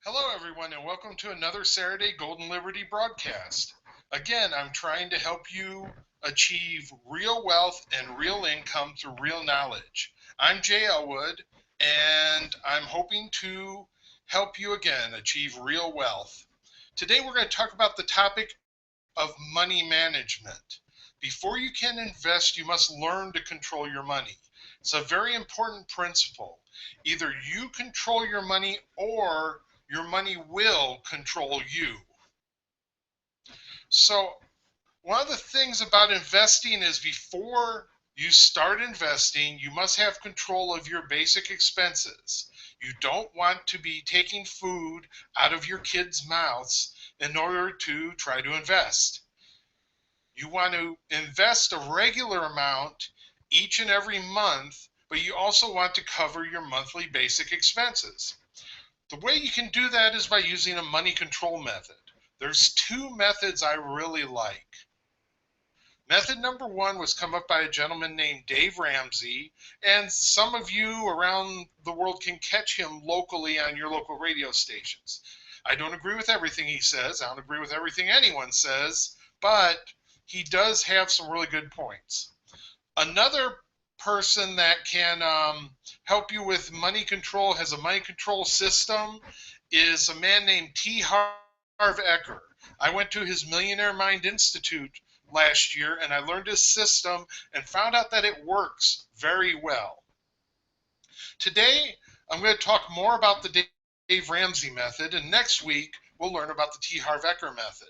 Hello, everyone, and welcome to another Saturday Golden Liberty broadcast. Again, I'm trying to help you achieve real wealth and real income through real knowledge. I'm Jay Elwood, and I'm hoping to help you again achieve real wealth. Today, we're going to talk about the topic of money management. Before you can invest, you must learn to control your money. It's a very important principle. Either you control your money or your money will control you. So, one of the things about investing is before you start investing, you must have control of your basic expenses. You don't want to be taking food out of your kids' mouths in order to try to invest. You want to invest a regular amount each and every month, but you also want to cover your monthly basic expenses. The way you can do that is by using a money control method. There's two methods I really like. Method number one was come up by a gentleman named Dave Ramsey, and some of you around the world can catch him locally on your local radio stations. I don't agree with everything he says. I don't agree with everything anyone says, but he does have some really good points. Another person that can help you with money control, has a money control system, is a man named T. Harv Eker. I went to his Millionaire Mind Institute last year and I learned his system and found out that it works very well. Today, I'm going to talk more about the Dave Ramsey method, and next week we'll learn about the T. Harv Eker method.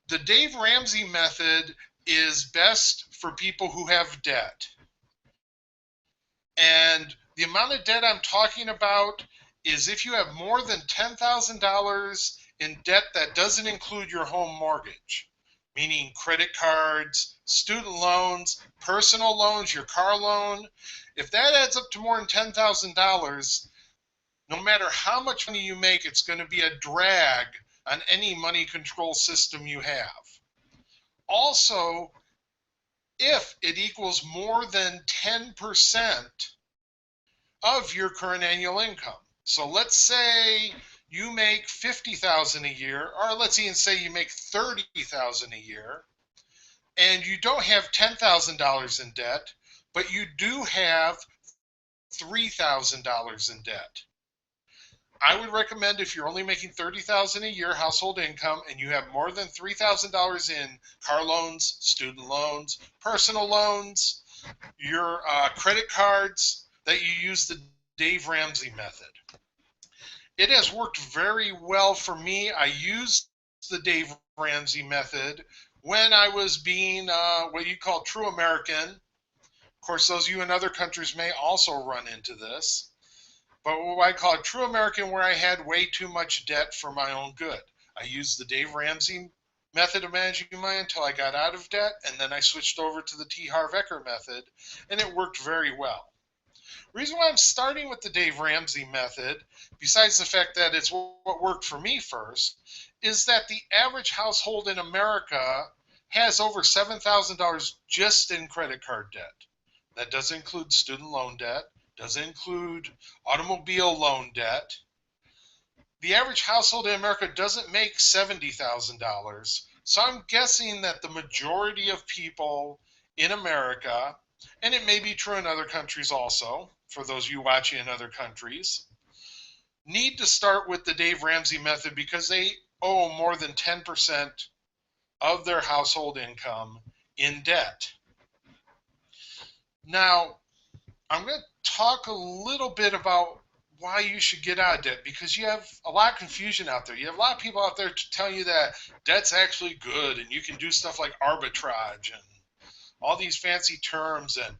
The Dave Ramsey method is best for people who have debt. And the amount of debt I'm talking about is if you have more than $10,000 in debt that doesn't include your home mortgage, meaning credit cards, student loans, personal loans, your car loan. If that adds up to more than $10,000, no matter how much money you make, it's going to be a drag on any money control system you have. Also, if it equals more than 10% of your current annual income. So let's say you make $50,000 a year, or let's even say you make $30,000 a year, and you don't have $10,000 in debt, but you do have $3,000 in debt. I would recommend, if you're only making $30,000 a year household income and you have more than $3,000 in car loans, student loans, personal loans, your credit cards, that you use the Dave Ramsey method. It has worked very well for me. I used the Dave Ramsey method when I was being what you call true American. Of course, those of you in other countries may also run into this. But what I call a true American, where I had way too much debt for my own good. I used the Dave Ramsey method of managing money until I got out of debt, and then I switched over to the T. Harv Eker method, and it worked very well. The reason why I'm starting with the Dave Ramsey method, besides the fact that it's what worked for me first, is that the average household in America has over $7,000 just in credit card debt. That doesn't include student loan debt, doesn't include automobile loan debt. The average household in America doesn't make $70,000. So I'm guessing that the majority of people in America, and it may be true in other countries also, for those of you watching in other countries, need to start with the Dave Ramsey method because they owe more than 10% of their household income in debt. Now, I'm going to talk a little bit about why you should get out of debt, because you have a lot of confusion out there. You have a lot of people out there telling you that debt's actually good and you can do stuff like arbitrage and all these fancy terms and,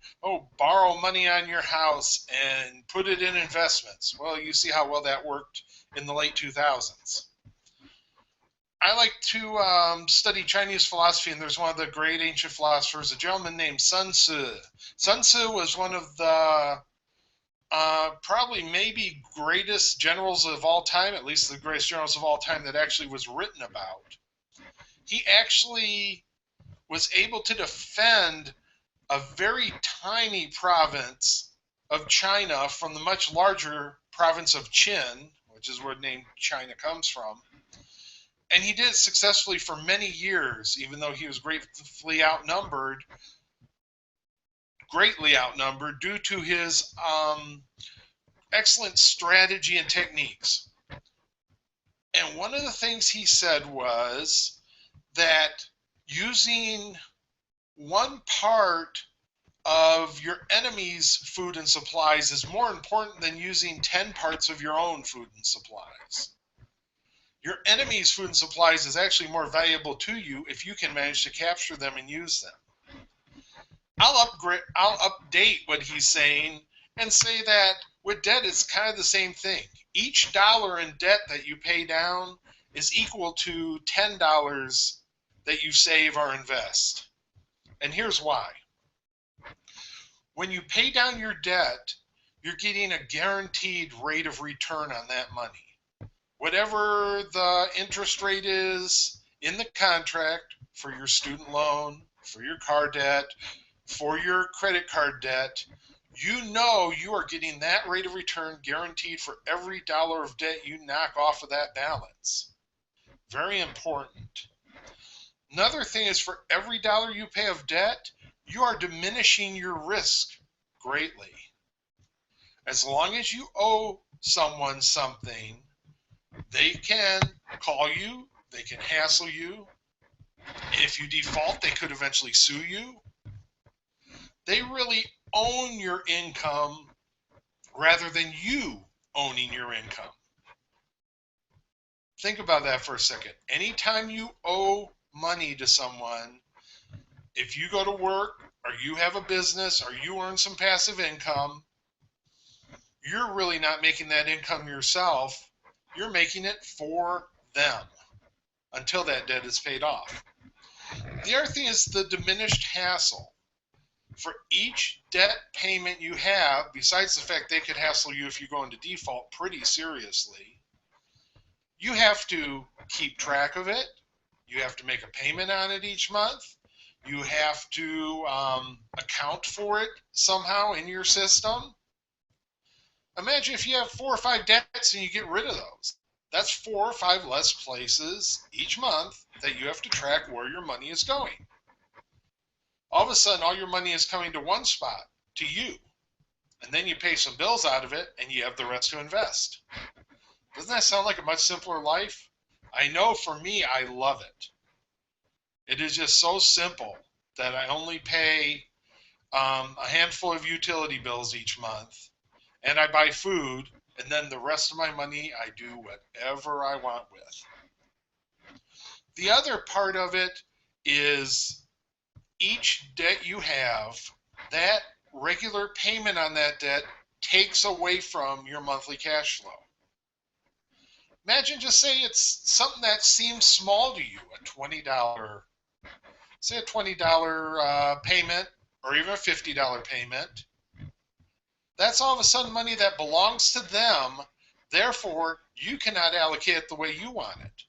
borrow money on your house and put it in investments. Well, you see how well that worked in the late 2000s. I like to study Chinese philosophy, and there's one of the great ancient philosophers, a gentleman named Sun Tzu. Sun Tzu was one of the probably maybe greatest generals of all time, at least the greatest generals of all time that actually was written about. He actually was able to defend a very tiny province of China from the much larger province of Qin, which is where the name China comes from. And he did it successfully for many years, even though he was greatly outnumbered due to his excellent strategy and techniques. And one of the things he said was that using one part of your enemy's food and supplies is more important than using 10 parts of your own food and supplies. Your enemy's food and supplies is actually more valuable to you if you can manage to capture them and use them. I'll update what he's saying and say that with debt, it's kind of the same thing. Each dollar in debt that you pay down is equal to $10 that you save or invest. And here's why. When you pay down your debt, you're getting a guaranteed rate of return on that money. Whatever the interest rate is in the contract for your student loan, for your car debt, for your credit card debt, you know you are getting that rate of return guaranteed for every dollar of debt you knock off of that balance. Very important. Another thing is, for every dollar you pay of debt, you are diminishing your risk greatly. As long as you owe someone something, they can call you, they can hassle you. If you default, they could eventually sue you. They really own your income rather than you owning your income. Think about that for a second. Anytime you owe money to someone, if you go to work or you have a business or you earn some passive income, you're really not making that income yourself. You're making it for them until that debt is paid off. The other thing is the diminished hassle. For each debt payment you have, besides the fact they could hassle you if you go into default pretty seriously, you have to keep track of it. You have to make a payment on it each month. You have to account for it somehow in your system. Imagine if you have 4 or 5 debts and you get rid of those. That's 4 or 5 less places each month that you have to track where your money is going. All of a sudden, all your money is coming to one spot, to you. And then you pay some bills out of it and you have the rest to invest. Doesn't that sound like a much simpler life? I know for me, I love it. It is just so simple that I only pay a handful of utility bills each month, and I buy food, and then the rest of my money I do whatever I want with. The other part of it is each debt you have, that regular payment on that debt takes away from your monthly cash flow. Imagine, just say it's something that seems small to you, a $20, say a $20 payment or even a $50 payment. That's all of a sudden money that belongs to them. Therefore, you cannot allocate it the way you want it.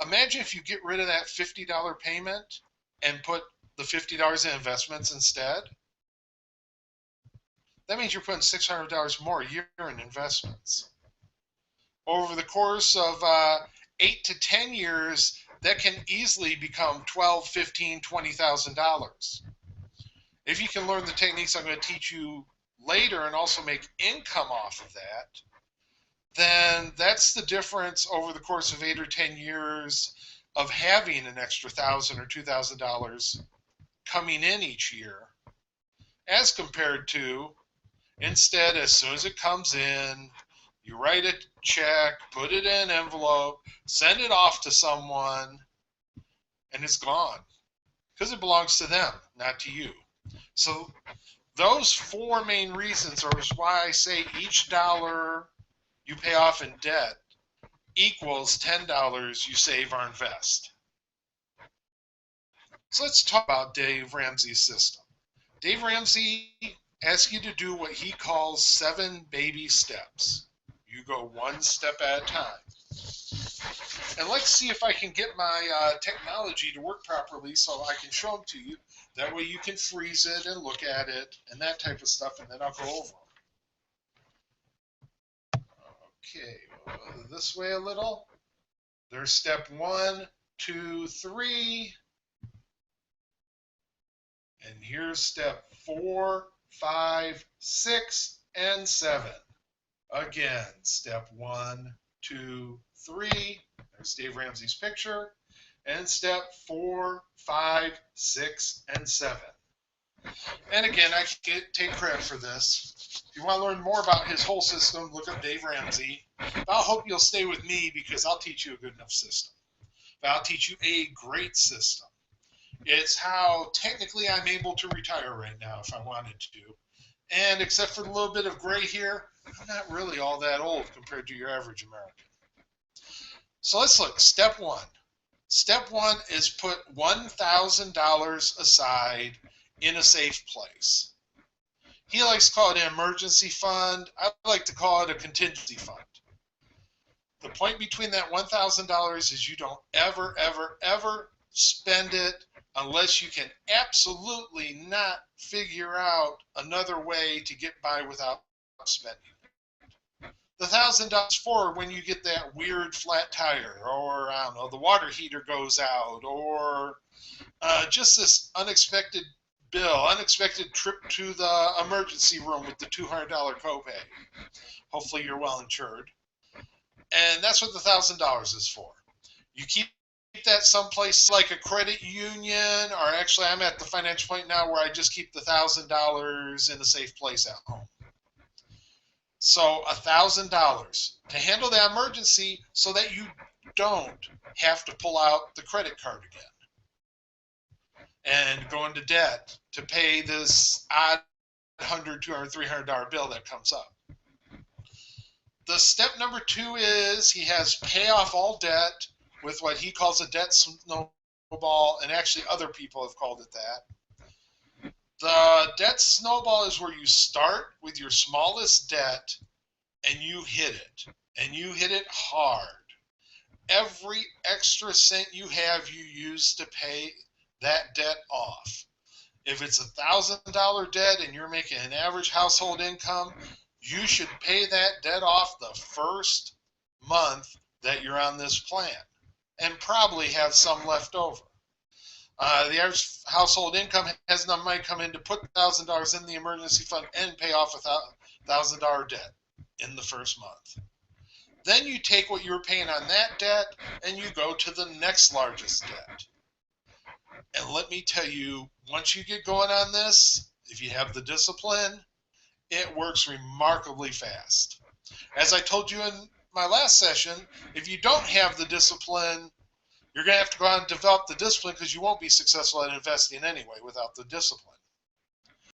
Imagine if you get rid of that $50 payment and put the $50 in investments instead. That means you're putting $600 more a year in investments. Over the course of 8 to 10 years, that can easily become $12,000, $15,000, $20,000. If you can learn the techniques I'm going to teach you later and also make income off of that, then that's the difference over the course of 8 or 10 years of having an extra $1,000 or $2,000 coming in each year, as compared to, instead, as soon as it comes in, you write a check, put it in an envelope, send it off to someone, and it's gone. Because it belongs to them, not to you. So those 4 main reasons are why I say each dollar you pay off in debt equals $10 you save or invest. So let's talk about Dave Ramsey's system. Dave Ramsey asks you to do what he calls 7 baby steps. You go 1 step at a time. And let's see if I can get my technology to work properly so I can show them to you. That way you can freeze it and look at it and that type of stuff, and then I'll go over them. Okay, we'll go this way a little. There's step 1, 2, 3. And here's step 4, 5, 6, and 7. Again, step 1, 2, 3. There's Dave Ramsey's picture. And step 4, 5, 6, and 7. And again, I can take credit for this. If you want to learn more about his whole system, look up Dave Ramsey. But I hope you'll stay with me because I'll teach you a good enough system. But I'll teach you a great system. It's how technically I'm able to retire right now if I wanted to. And except for a little bit of gray here, I'm not really all that old compared to your average American. So let's look. Step 1. Step 1 is put $1,000 aside in a safe place. He likes to call it an emergency fund. I like to call it a contingency fund. The point between that $1,000 is you don't ever, ever, ever spend it unless you can absolutely not figure out another way to get by without spending it. The $1,000 for when you get that weird flat tire, or I don't know, the water heater goes out, or just this unexpected bill, unexpected trip to the emergency room with the $200 copay. Hopefully you're well insured. And that's what the $1,000 is for. You keep that someplace like a credit union, or actually I'm at the financial point now where I just keep the $1,000 in a safe place at home. So $1,000 to handle the emergency so that you don't have to pull out the credit card again and go into debt to pay this odd $100, $200, $300 bill that comes up. The step number 2 is he has pay off all debt with what he calls a debt snowball, and actually other people have called it that. The debt snowball is where you start with your smallest debt and you hit it, and you hit it hard. Every extra cent you have, you use to pay that debt off. If it's $1,000 debt and you're making an average household income, you should pay that debt off the first month that you're on this plan, and probably have some left over. The average household income has enough money come in to put $1,000 in the emergency fund and pay off a $1,000 debt in the first month. Then you take what you were paying on that debt and you go to the next largest debt. And let me tell you, once you get going on this, if you have the discipline, it works remarkably fast. As I told you in my last session, if you don't have the discipline, you're going to have to go out and develop the discipline because you won't be successful at investing anyway without the discipline.